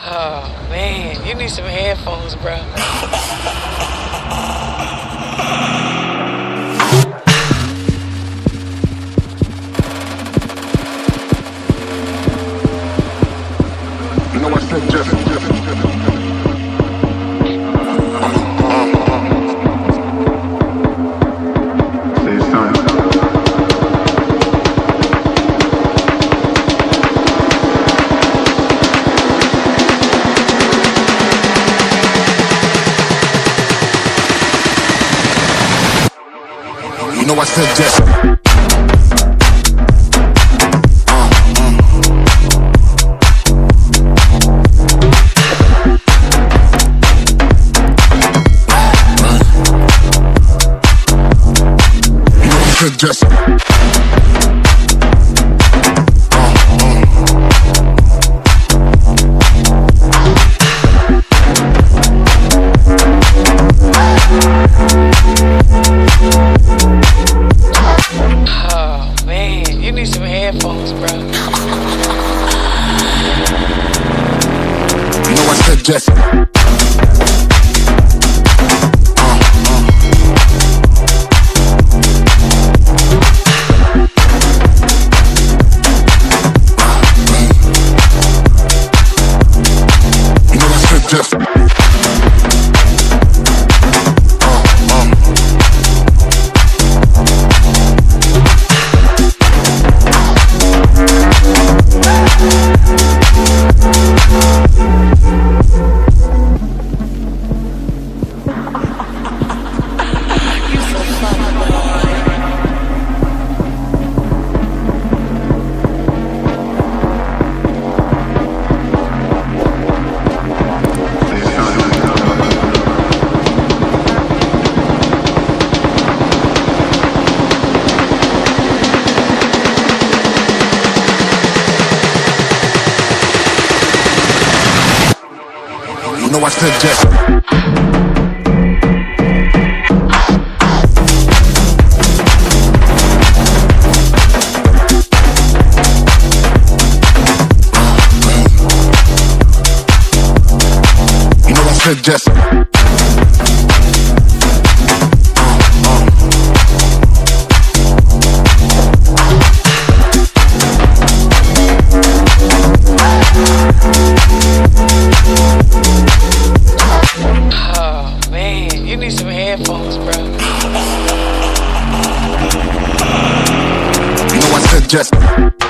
Oh man, you need some headphones, bro. You know I said just say something. You know I said just just Oh man, you need some headphones, bro. you know I said just just you know I said just you know I said just Oh man, you need some headphones, bro. you know I said just